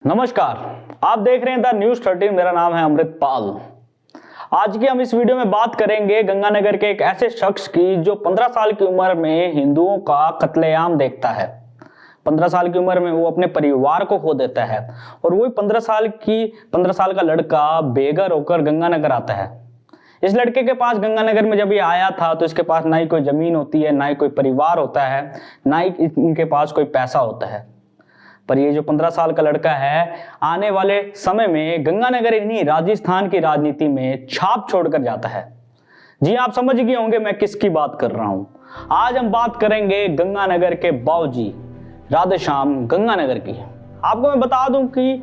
नमस्कार, आप देख रहे हैं द न्यूज़ 13। मेरा नाम है अमृतपाल। आज की हम इस वीडियो में बात करेंगे गंगानगर के एक ऐसे शख्स की जो 15 साल की उम्र में हिंदुओं का कत्लेआम देखता है। 15 साल की उम्र में वो अपने परिवार को खो देता है और वही 15 साल का लड़का बेघर होकर गंगानगर आता है। इस लड़के के पास गंगानगर में जब ये आया था तो इसके पास ना ही कोई जमीन होती है, ना ही कोई परिवार होता है, ना ही इनके पास कोई पैसा होता है। पर ये जो 15 साल का लड़का है आने वाले समय में गंगानगर इन्हीं राजस्थान की राजनीति में छाप छोड़कर जाता है। जी आप समझ गए होंगे मैं किसकी बात कर रहा हूं। आज हम बात करेंगे गंगानगर के बाऊजी राधेश्याम गंगानगर की। आपको मैं बता दूं कि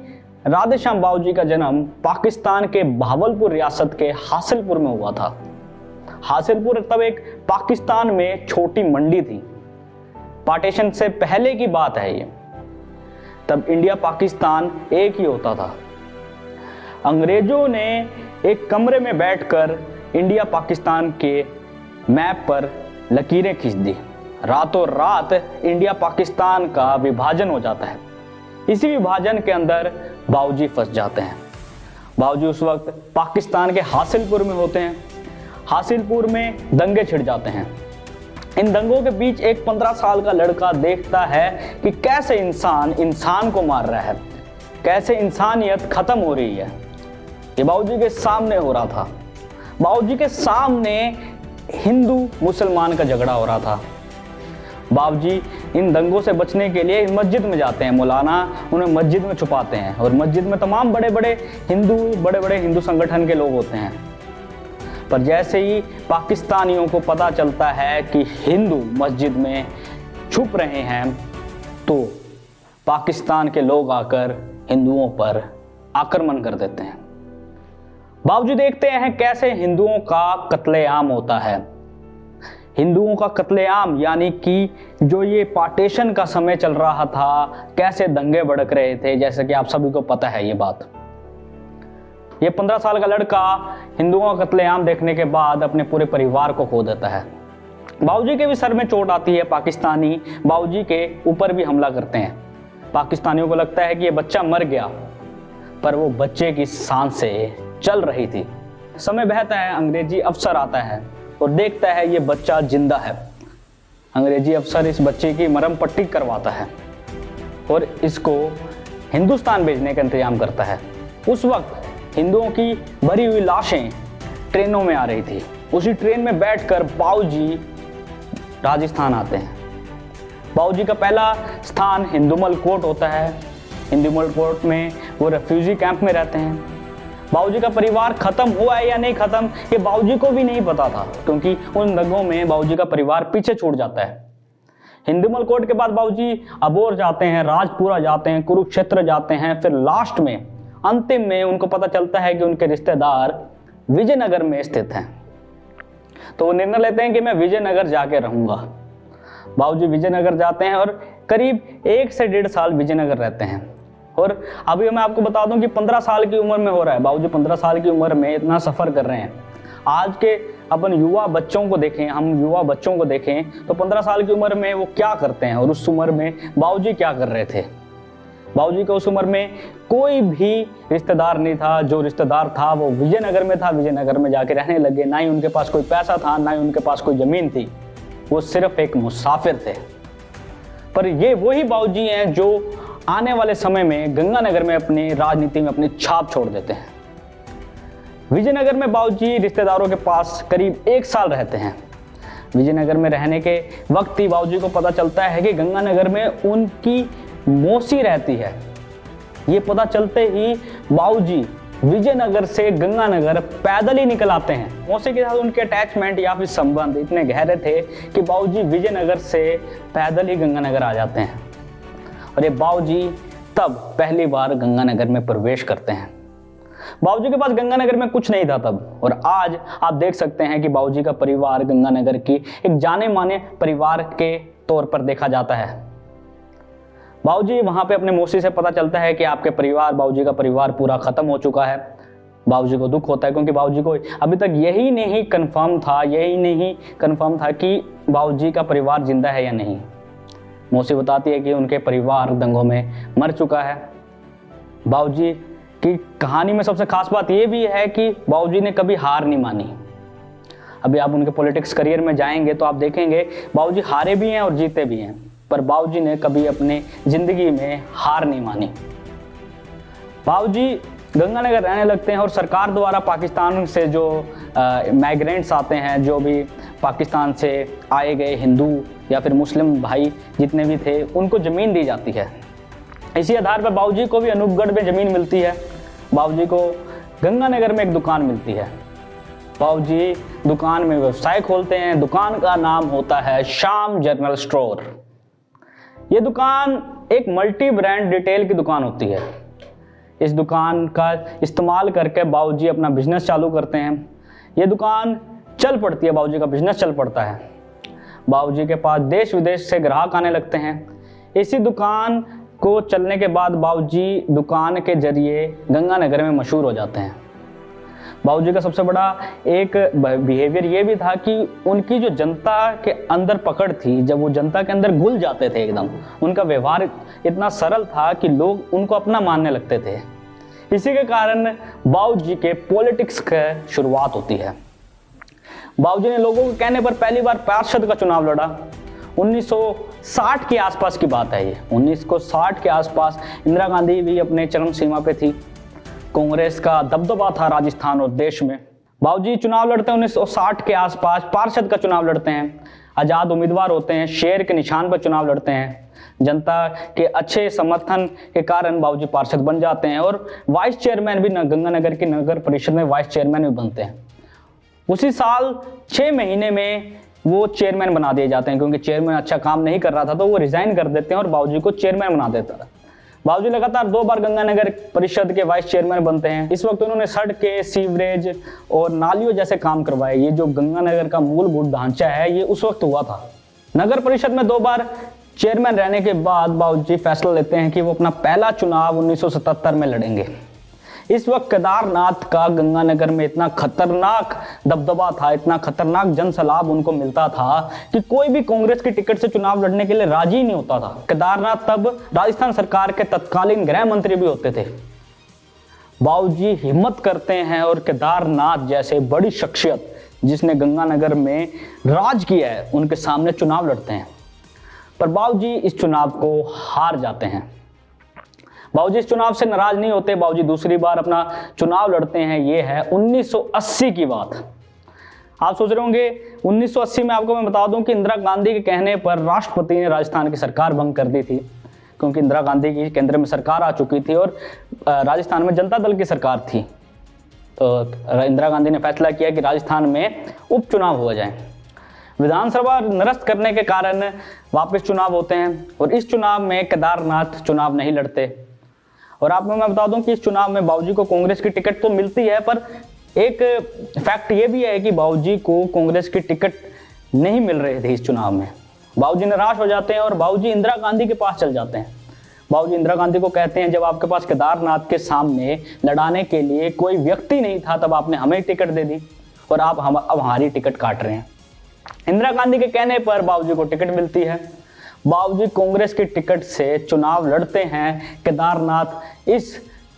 राधेश्याम बाऊजी का जन्म पाकिस्तान के बहावलपुर रियासत के हासिलपुर में हुआ था। हासिलपुर तब एक पाकिस्तान में छोटी मंडी थी। पार्टीशन से पहले की बात है ये। तब इंडिया पाकिस्तान एक ही होता था। अंग्रेजों ने एक कमरे में बैठकर इंडिया पाकिस्तान के मैप पर लकीरें खींच दी। रातों रात इंडिया पाकिस्तान का विभाजन हो जाता है। इसी विभाजन के अंदर बाऊजी फंस जाते हैं। बाऊजी उस वक्त पाकिस्तान के हासिलपुर में होते हैं। हासिलपुर में दंगे छिड़ जाते हैं। इन दंगों के बीच एक 15 साल का लड़का देखता है कि कैसे इंसान को मार रहा है, कैसे इंसानियत खत्म हो रही है। ये बाऊजी के सामने हो रहा था। बाऊजी के सामने हिंदू मुसलमान का झगड़ा हो रहा था। बाऊजी इन दंगों से बचने के लिए मस्जिद में जाते हैं। मौलाना उन्हें मस्जिद में छुपाते हैं और मस्जिद में तमाम बड़े बड़े हिंदू संगठन के लोग होते हैं। पर जैसे ही पाकिस्तानियों को पता चलता है कि हिंदू मस्जिद में छुप रहे हैं तो पाकिस्तान के लोग आकर हिंदुओं पर आक्रमण कर देते हैं। बावजूद देखते हैं कैसे हिंदुओं का कत्लेआम होता है। हिंदुओं का कत्लेआम यानी कि जो ये पार्टीशन का समय चल रहा था, कैसे दंगे भड़क रहे थे, जैसे कि आप सभी को पता है ये बात। ये 15 साल का लड़का हिंदुओं का कत्लेआम देखने के बाद अपने पूरे परिवार को खो देता है। बाऊजी के भी सर में चोट आती है। पाकिस्तानी बाऊजी के ऊपर भी हमला करते हैं। पाकिस्तानियों को लगता है कि ये बच्चा मर गया, पर वो बच्चे की सांसें चल रही थी। समय बहता है, अंग्रेजी अफसर आता है और देखता है ये बच्चा जिंदा है। अंग्रेजी अफसर इस बच्चे की मरहम पट्टी करवाता है और इसको हिंदुस्तान भेजने का इंतजाम करता है। उस वक्त हिंदुओं की भरी हुई लाशें ट्रेनों में आ रही थी। उसी ट्रेन में बैठकर बाऊजी राजस्थान आते हैं। बाऊजी का पहला स्थान हिंदुमल कोट होता है। हिंदुमल कोट में वो रेफ्यूजी कैंप में रहते हैं। बाऊजी का परिवार खत्म हुआ है या नहीं खत्म ये बाऊजी को भी नहीं पता था, क्योंकि उन दंगों में बाऊजी का परिवार पीछे छूट जाता है। हिंदुमल कोट के बाद बाऊजी अबोर जाते हैं, राजपुरा जाते हैं, कुरुक्षेत्र जाते हैं। फिर लास्ट में अंतिम में उनको पता चलता है कि उनके रिश्तेदार विजयनगर में स्थित हैं। तो वो निर्णय लेते हैं कि मैं विजयनगर जाके रहूंगा। बाऊजी विजयनगर जाते हैं और करीब 1 से 1.5 साल विजयनगर रहते हैं। और अभी मैं आपको बता दूं कि 15 साल की उम्र में हो रहा है। बाऊजी 15 साल की उम्र में इतना सफर कर रहे हैं। आज के अपन युवा बच्चों को देखें तो 15 साल की उम्र में वो क्या करते हैं और उस उम्र में बाऊजी क्या कर रहे थे। बाऊजी को उस उम्र में कोई भी रिश्तेदार नहीं था। जो रिश्तेदार था वो विजयनगर में था। विजयनगर में जाके रहने लगे। ना ही उनके पास कोई पैसा था, ना ही उनके पास कोई जमीन थी। वो सिर्फ एक मुसाफिर थे। पर ये वही बाऊजी हैं जो आने वाले समय में गंगानगर में अपनी राजनीति में अपनी छाप छोड़ देते हैं। विजयनगर में बाऊजी रिश्तेदारों के पास करीब 1 साल रहते हैं। विजयनगर में रहने के वक्त ही बाऊजी को पता चलता है कि गंगानगर में उनकी मौसी रहती है। ये पता चलते ही बाऊजी विजयनगर से गंगानगर पैदल ही निकल आते हैं। मौसी के साथ उनके अटैचमेंट या फिर संबंध इतने गहरे थे कि बाऊजी विजयनगर से पैदल ही गंगानगर आ जाते हैं। और ये बाऊजी तब पहली बार गंगानगर में प्रवेश करते हैं। बाऊजी के पास गंगानगर में कुछ नहीं था तब, और आज आप देख सकते हैं कि बाऊजी का परिवार गंगानगर की एक जाने माने परिवार के तौर पर देखा जाता है। बाऊजी वहां पे अपने मौसी से पता चलता है कि बाऊजी का परिवार पूरा खत्म हो चुका है। बाऊजी को दुख होता है, क्योंकि बाऊजी को अभी तक यही नहीं कंफर्म था कि बाऊजी का परिवार जिंदा है या नहीं। मौसी बताती है कि उनके परिवार दंगों में मर चुका है। बाबूजी की कहानी में सबसे खास बात यह भी है कि बाबूजी ने कभी हार नहीं मानी। अभी आप उनके पॉलिटिक्स करियर में जाएंगे तो आप देखेंगे बाबूजी हारे भी हैं और जीते भी हैं, पर बाबूजी ने कभी अपने जिंदगी में हार नहीं मानी। बाबूजी गंगानगर रहने लगते हैं और सरकार द्वारा पाकिस्तान से जो माइग्रेंट्स आते हैं, जो भी पाकिस्तान से आए गए हिंदू या फिर मुस्लिम भाई जितने भी थे, उनको ज़मीन दी जाती है। इसी आधार पर बाबूजी को भी अनूपगढ़ में ज़मीन मिलती है। बाबूजी को गंगानगर में एक दुकान मिलती है। बाबूजी दुकान में व्यवसाय खोलते हैं। दुकान का नाम होता है श्याम जनरल स्टोर। ये दुकान एक मल्टी ब्रांड रिटेल की दुकान होती है। इस दुकान का इस्तेमाल करके बाबूजी अपना बिजनेस चालू करते हैं। ये दुकान चल पड़ती है, बाबूजी का बिजनेस चल पड़ता है। बाबूजी के पास देश विदेश से ग्राहक आने लगते हैं। इसी दुकान को चलने के बाद बाबूजी दुकान के जरिए गंगानगर में मशहूर हो जाते हैं। बाबूजी का सबसे बड़ा एक बिहेवियर ये भी था कि उनकी जो जनता के अंदर पकड़ थी, जब वो जनता के अंदर घुल जाते थे एकदम, उनका व्यवहार इतना सरल था कि लोग उनको अपना मानने लगते थे। इसी के कारण बाबूजी के पॉलिटिक्स की शुरुआत होती है। बाबूजी ने लोगों के कहने पर पहली बार पार्षद का चुनाव लड़ा। 1960 के आसपास की बात है ये। 1960 के आसपास इंदिरा गांधी भी अपने चरम सीमा पे थी। कांग्रेस का दबदबा था राजस्थान और देश में। बाबूजी चुनाव लड़ते हैं 1960 के आसपास, पार्षद का चुनाव लड़ते हैं। आज़ाद उम्मीदवार होते हैं, शेर के निशान पर चुनाव लड़ते हैं। जनता के अच्छे समर्थन के कारण बाबूजी पार्षद बन जाते हैं और वाइस चेयरमैन भी गंगानगर की नगर परिषद में वाइस चेयरमैन भी बनते हैं। उसी साल 6 महीने में वो चेयरमैन बना दिए जाते हैं, क्योंकि चेयरमैन अच्छा काम नहीं कर रहा था तो वो रिजाइन कर देते हैं और बाबूजी को चेयरमैन बना देता है। बाबूजी लगातार 2 बार गंगानगर परिषद के वाइस चेयरमैन बनते हैं। इस वक्त उन्होंने सड़कें, सीवरेज और नालियों जैसे काम करवाए। ये जो गंगानगर का मूलभूत ढांचा है, ये उस वक्त हुआ था। नगर परिषद में 2 बार चेयरमैन रहने के बाद बाबूजी फैसला लेते हैं कि वो अपना पहला चुनाव 1977 में लड़ेंगे। इस वक्त केदारनाथ का गंगानगर में इतना खतरनाक दबदबा था, इतना खतरनाक जनसलाब उनको मिलता था कि कोई भी कांग्रेस की टिकट से चुनाव लड़ने के लिए राजी नहीं होता था। केदारनाथ तब राजस्थान सरकार के तत्कालीन गृह मंत्री भी होते थे। बाबूजी हिम्मत करते हैं और केदारनाथ जैसे बड़ी शख्सियत जिसने गंगानगर में राज किया है, उनके सामने चुनाव लड़ते हैं। पर बाबूजी इस चुनाव को हार जाते हैं। बाबूजी इस चुनाव से नाराज नहीं होते। बाबूजी दूसरी बार अपना चुनाव लड़ते हैं। ये है 1980 की बात। आप सोच रहे होंगे 1980 में, आपको मैं बता दूं कि इंदिरा गांधी के कहने पर राष्ट्रपति ने राजस्थान की सरकार भंग कर दी थी, क्योंकि इंदिरा गांधी की केंद्र में सरकार आ चुकी थी और राजस्थान में जनता दल की सरकार थी। तो इंदिरा गांधी ने फैसला किया कि राजस्थान में उपचुनाव हो जाए। विधानसभा निरस्त करने के कारण वापस चुनाव होते हैं और इस चुनाव में केदारनाथ चुनाव नहीं लड़ते। और आपको मैं बता दूं कि इस चुनाव में बाबूजी को कांग्रेस की टिकट तो मिलती है, पर एक फैक्ट ये भी है कि बाबूजी को कांग्रेस की टिकट नहीं मिल रही थी इस चुनाव में। बाबूजी निराश हो जाते हैं और बाबूजी इंदिरा गांधी के पास चल जाते हैं। बाबूजी इंदिरा गांधी को कहते हैं, जब आपके पास केदारनाथ के सामने लड़ाने के लिए कोई व्यक्ति नहीं था, तब आपने हमें टिकट दे दी और आप अब हमारी टिकट काट रहे हैं। इंदिरा गांधी के कहने पर बाबूजी को टिकट मिलती है। बाबूजी कांग्रेस की टिकट से चुनाव लड़ते हैं। केदारनाथ इस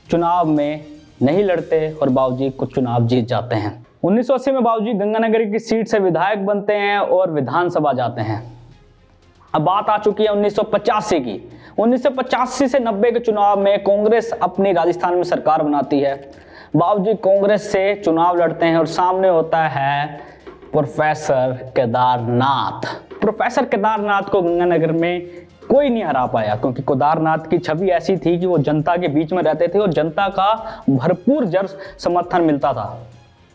चुनाव में नहीं लड़ते और बाबूजी कुछ चुनाव जीत जाते हैं। 1980 में बाबूजी गंगानगर की सीट से विधायक बनते हैं और विधानसभा जाते हैं। अब बात आ चुकी है 1985 की। 1985 से 90 के चुनाव में कांग्रेस अपनी राजस्थान में सरकार बनाती है। बाबूजी कांग्रेस से चुनाव लड़ते हैं और सामने होता है प्रोफेसर केदारनाथ। प्रोफेसर केदारनाथ को गंगानगर में कोई नहीं हरा पाया, क्योंकि केदारनाथ की छवि ऐसी थी कि वो जनता के बीच में रहते थे और जनता का भरपूर जन समर्थन मिलता था।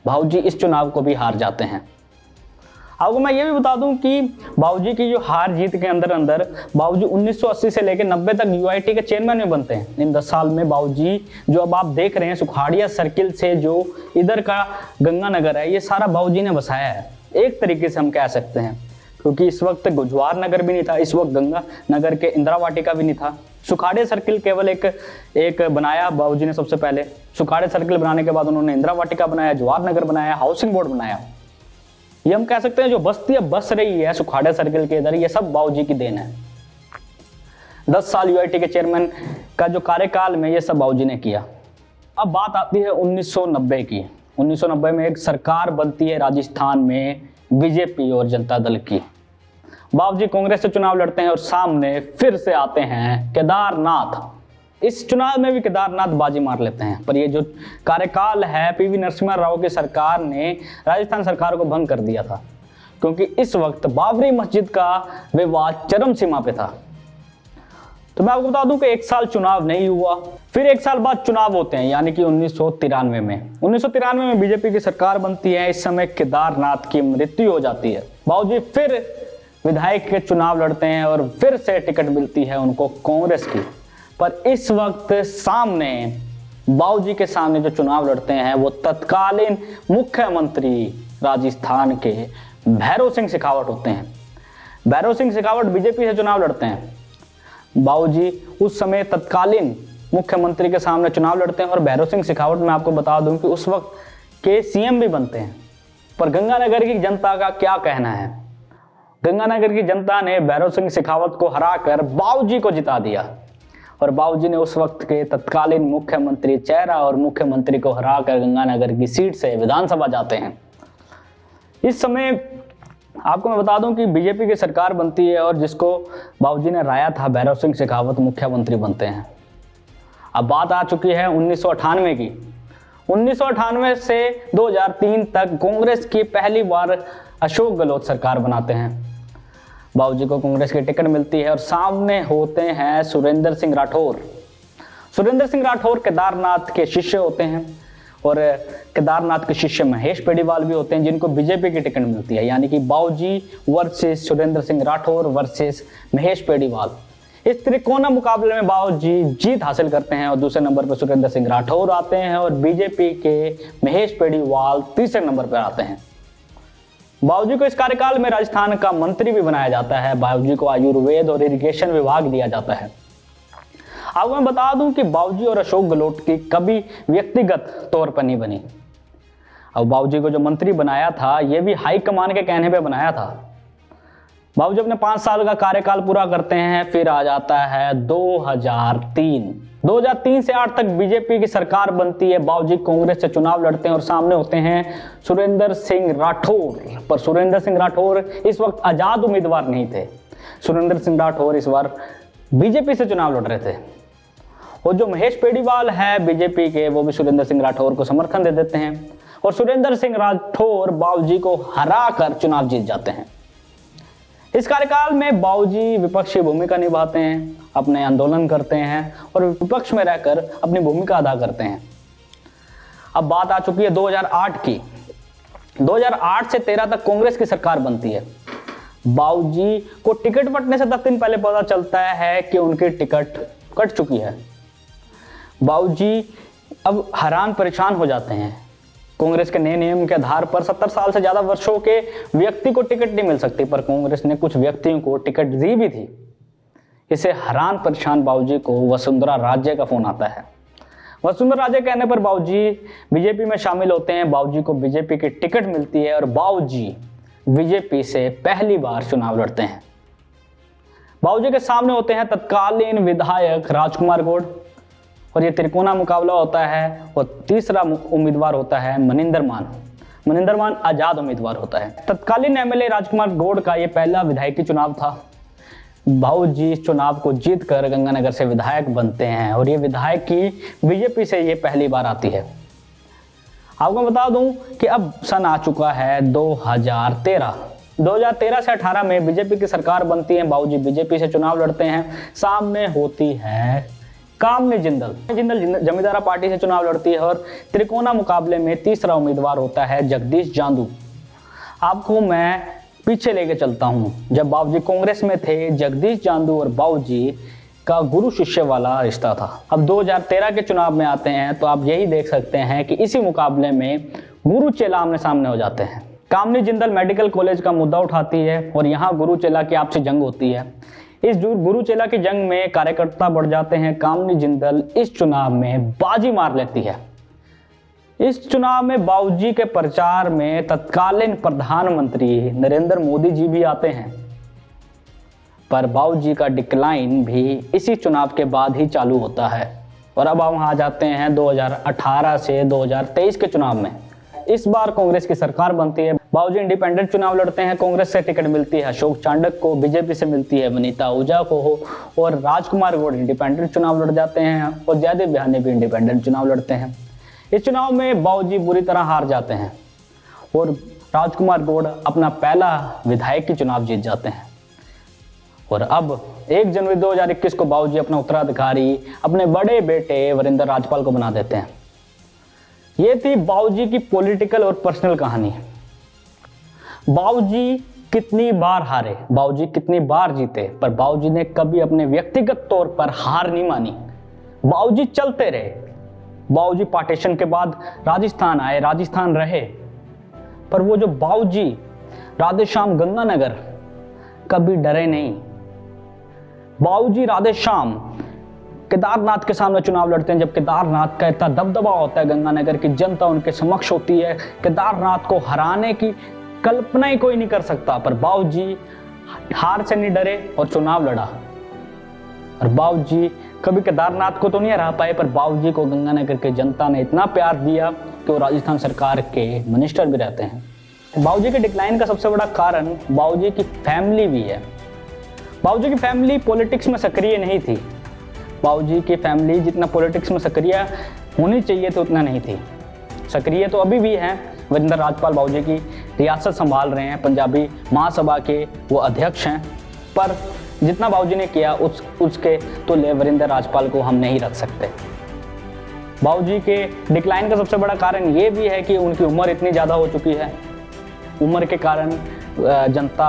बाबूजी इस चुनाव को भी हार जाते हैं। आपको मैं ये भी बता दूं कि बाबूजी की जो हार जीत के अंदर बाबूजी 1980 से लेकर 90 तक यूआईटी के चेयरमैन में बनते हैं। इन 10 साल में बाबूजी, जो अब आप देख रहे हैं सुखाड़िया सर्किल से जो इधर का गंगानगर है, ये सारा बाबूजी ने बसाया है, एक तरीके से हम कह सकते हैं। क्योंकि इस वक्त गुजवार नगर भी नहीं था, इस वक्त गंगानगर के इंदिरा वाटिका भी नहीं था। सुखाड़िया सर्किल केवल एक बनाया बाबूजी ने सबसे पहले। सुखाड़िया सर्किल बनाने के बाद उन्होंने इंदिरा वाटिका बनाया, जवाहर नगर बनाया, हाउसिंग बोर्ड बनाया। ये हम कह सकते हैं जो बस्ती अब बस रही है सुखाड़िया सर्किल के इधर, ये सब बाबूजी की देन है। 10 साल यूआईटी के चेयरमैन का जो कार्यकाल में ये सब बाबूजी ने किया। अब बात आती है 1990 की। 1990 में एक सरकार बनती है राजस्थान में बीजेपी और जनता दल की। बाबूजी कांग्रेस से चुनाव लड़ते हैं और सामने फिर से आते हैं केदारनाथ। इस चुनाव में भी केदारनाथ बाजी मार लेते हैं, पर ये जो कार्यकाल है पीवी नरसिम्हा राव की सरकार ने राजस्थान सरकार को भंग कर दिया था, क्योंकि इस वक्त बाबरी मस्जिद का विवाद चरम सीमा पे था। तो मैं आपको बता दूं कि एक साल चुनाव नहीं हुआ, फिर एक साल बाद चुनाव होते हैं, यानी कि 1993 में। 1993 में बीजेपी की सरकार बनती है। इस समय केदारनाथ की मृत्यु हो जाती है। बाबूजी फिर विधायक के चुनाव लड़ते हैं और फिर से टिकट मिलती है उनको कांग्रेस की। पर इस वक्त सामने बाबूजी के सामने जो चुनाव लड़ते हैं वो तत्कालीन मुख्यमंत्री राजस्थान के भैरव सिंह शेखावत होते हैं। भैरव सिंह शेखावत बीजेपी से चुनाव लड़ते हैं। बाबूजी उस समय तत्कालीन मुख्यमंत्री के सामने चुनाव लड़ते हैं और भैरव सिंह शेखावत, मैं आपको बता दूं कि उस वक्त के सीएम भी बनते हैं। पर गंगानगर की जनता का क्या कहना है? गंगानगर की जनता ने भैरव सिंह शेखावत को हराकर बाबूजी को जिता दिया और बाबूजी ने उस वक्त के तत्कालीन मुख्यमंत्री चेहरा और मुख्यमंत्री को हराकर गंगानगर की सीट से विधानसभा जाते हैं। इस समय आपको मैं बता दूं कि बीजेपी की सरकार बनती है और जिसको बाबूजी ने हराया था भैरव सिंह शेखावत मुख्यमंत्री बनते हैं। अब बात आ चुकी है 1998 की। 1998 से 2003 तक कांग्रेस की पहली बार अशोक गहलोत सरकार बनाते हैं। बाबूजी को कांग्रेस की टिकट मिलती है और सामने होते हैं सुरेंद्र सिंह राठौर। सुरेंद्र सिंह राठौर केदारनाथ के शिष्य होते हैं और केदारनाथ के शिष्य महेश पेड़ीवाल भी होते हैं, जिनको बीजेपी की टिकट मिलती है। यानी कि बाबूजी वर्सेस सुरेंद्र सिंह राठौर वर्सेस महेश पेड़ीवाल। इस त्रिकोणा मुकाबले में बाबूजी जीत हासिल करते हैं और दूसरे नंबर पर सुरेंद्र सिंह राठौर आते हैं और बीजेपी के महेश पेड़ीवाल तीसरे नंबर पर आते हैं। बाबूजी को इस कार्यकाल में राजस्थान का मंत्री भी बनाया जाता है। बाबूजी को आयुर्वेद और इरिगेशन विभाग दिया जाता है। आपको मैं बता दूं कि बाबूजी और अशोक गहलोत की कभी व्यक्तिगत तौर पर नहीं बनी। अब बाबूजी को जो मंत्री बनाया था ये भी हाईकमान के कहने पे बनाया था। बाबूजी अपने 5 साल का कार्यकाल पूरा करते हैं। फिर आ जाता है 2003 से 8 तक बीजेपी की सरकार बनती है। बाबूजी कांग्रेस से चुनाव लड़ते हैं और सामने होते हैं सुरेंद्र सिंह राठौर। पर सुरेंद्र सिंह राठौर इस वक्त आजाद उम्मीदवार नहीं थे। सुरेंद्र सिंह राठौर इस बार बीजेपी से चुनाव लड़ रहे थे और जो महेश पेड़ीवाल है बीजेपी के, वो भी सुरेंद्र सिंह राठौर को समर्थन दे देते हैं और सुरेंद्र सिंह राठौर बाबूजी को हरा कर चुनाव जीत जाते हैं। इस कार्यकाल में बाबूजी विपक्षी भूमिका निभाते हैं, अपने आंदोलन करते हैं और विपक्ष में रहकर अपनी भूमिका अदा करते हैं। अब बात आ चुकी है 2008 की। 2008 से 13 तक कांग्रेस की सरकार बनती है। बाबूजी को टिकट बंटने से 10 दिन पहले पता चलता है कि उनकी टिकट कट चुकी है। बाबूजी अब हैरान परेशान हो जाते हैं। कांग्रेस के नए नियम के आधार पर 70 साल से ज्यादा वर्षों के व्यक्ति को टिकट नहीं मिल सकती, पर कांग्रेस ने कुछ व्यक्तियों को टिकट दी भी थी। इसे हैरान परेशान बाबूजी को वसुंधरा राजे का फोन आता है। वसुंधरा राजे कहने पर बाबूजी बीजेपी में शामिल होते हैं। बाबूजी को बीजेपी की टिकट मिलती है और बाबूजी बीजेपी से पहली बार चुनाव लड़ते हैं। बाबूजी के सामने होते हैं तत्कालीन विधायक राजकुमार गौड़ और ये त्रिकोणा मुकाबला होता है और तीसरा उम्मीदवार होता है मनिंदर मान आजाद उम्मीदवार होता है। तत्कालीन एमएलए राजकुमार गौड़ का ये पहला विधायकी चुनाव था। बाबूजी इस चुनाव को जीतकर गंगानगर से विधायक बनते हैं और ये विधायकी बीजेपी से ये पहली बार आती है। आपको बता दूं कि अब सन आ चुका है 2013 से 18 में बीजेपी की सरकार बनती है। बाबूजी बीजेपी से चुनाव लड़ते हैं। सामने होती है कामनी जिंदल जमींदारा पार्टी से चुनाव लड़ती है और त्रिकोणा मुकाबले में तीसरा उम्मीदवार होता है जगदीश जांदू। आपको मैं पीछे लेके चलता हूं। जब बाबूजी कांग्रेस में थे, जगदीश जांदू और बाबूजी का गुरु शिष्य वाला रिश्ता था। अब 2013 के चुनाव में आते हैं तो आप यही देख सकते हैं कि इसी मुकाबले में गुरु चेला आमने सामने हो जाते हैं। कामनी जिंदल मेडिकल कॉलेज का मुद्दा उठाती है और यहाँ गुरु चेला की आपसी जंग होती है। इस गुरु चेला की जंग में कार्यकर्ता बढ़ जाते हैं। कामनी जिंदल इस चुनाव में बाजी मार लेती है। इस चुनाव में बाबूजी के प्रचार में तत्कालीन प्रधानमंत्री नरेंद्र मोदी जी भी आते हैं। पर बाबूजी का डिक्लाइन भी इसी चुनाव के बाद ही चालू होता है। और अब हम आ जाते हैं 2018 से 2023 के चुनाव में। इस बार कांग्रेस की सरकार बनती है। बाबूजी इंडिपेंडेंट चुनाव लड़ते हैं, कांग्रेस से टिकट मिलती है अशोक चांडक को, बीजेपी से मिलती है वनीता आहूजा को हो, और राजकुमार गौड़ इंडिपेंडेंट चुनाव लड़ जाते हैं और जयदेव बिहानी भी इंडिपेंडेंट चुनाव लड़ते हैं। इस चुनाव में बाबूजी बुरी तरह हार जाते हैं और राजकुमार गौड़ अपना पहला विधायक की चुनाव जीत जाते हैं। और अब 1 जनवरी 2021 को बाबूजी अपना उत्तराधिकारी अपने बड़े बेटे वरिंदर राजपाल को बना देते हैं। ये थी बाबूजी की पॉलिटिकल और पर्सनल कहानी। बाबूजी कितनी बार हारे, बाबूजी कितनी बार जीते, पर बाबूजी ने कभी अपने व्यक्तिगत तौर पर हार नहीं मानी। बाबूजी चलते रहे। बाबूजी पार्टीशन के बाद राजस्थान आए, राजस्थान रहे, पर वो जो बाबूजी राधेश्याम गंगानगर कभी डरे नहीं। बाबूजी राधेश्याम केदारनाथ के सामने चुनाव लड़ते हैं, जब केदारनाथ का इतना दबदबा होता है, गंगानगर की जनता उनके समक्ष होती है, केदारनाथ को हराने की कल्पना ही कोई नहीं कर सकता, पर बाबूजी हार से नहीं डरे और चुनाव लड़ा। और बाबूजी कभी केदारनाथ को तो नहीं हरा पाए, पर बाबूजी को गंगानगर की जनता ने इतना प्यार दिया कि वो राजस्थान सरकार के मिनिस्टर भी रहते हैं। बाबूजी के डिक्लाइन का सबसे बड़ा कारण बाबूजी की फैमिली भी है। बाबूजी की फैमिली पॉलिटिक्स में सक्रिय नहीं थी। बाबूजी की फैमिली जितना पॉलिटिक्स में सक्रिय होनी चाहिए थी उतना नहीं थी। सक्रिय तो अभी भी हैं। वरिंदर राजपाल बाबूजी की रियासत संभाल रहे हैं, पंजाबी महासभा के वो अध्यक्ष हैं, पर जितना बाबूजी ने किया उसके तुल्य वरिंदर राजपाल को हम नहीं रख सकते। बाबूजी के डिक्लाइन का सबसे बड़ा कारण ये भी है कि उनकी उम्र इतनी ज़्यादा हो चुकी है। उम्र के कारण जनता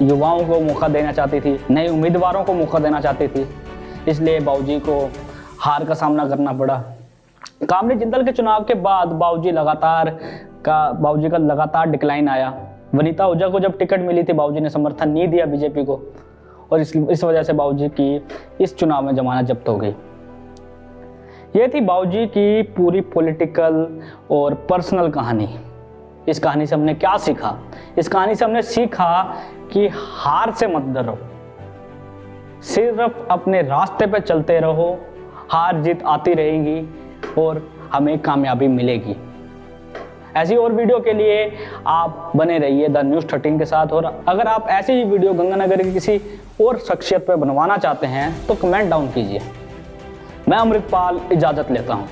युवाओं को मौका देना चाहती थी, नए उम्मीदवारों को मौका देना चाहती थी, इसलिए बाबूजी को हार का सामना करना पड़ा। कामनी जिंदल के चुनाव के बाद बाबूजी का लगातार डिक्लाइन आया। वनीता आहूजा को जब टिकट मिली थी, बाबूजी ने समर्थन नहीं दिया बीजेपी को, और इस वजह से बाबूजी की इस चुनाव में जमानत जब्त हो गई। ये थी बाबूजी की पूरी पॉलिटिकल और पर्सनल कहानी। इस कहानी से हमने क्या सीखा? इस कहानी से हमने सीखा कि हार से मत डरो, सिर्फ अपने रास्ते पे चलते रहो। हार जीत आती रहेगी और हमें कामयाबी मिलेगी। ऐसी और वीडियो के लिए आप बने रहिए द न्यूज़ 13 के साथ। और अगर आप ऐसी ही वीडियो गंगानगर की किसी और शख्सियत पर बनवाना चाहते हैं तो कमेंट डाउन कीजिए। मैं अमृतपाल इजाज़त लेता हूँ।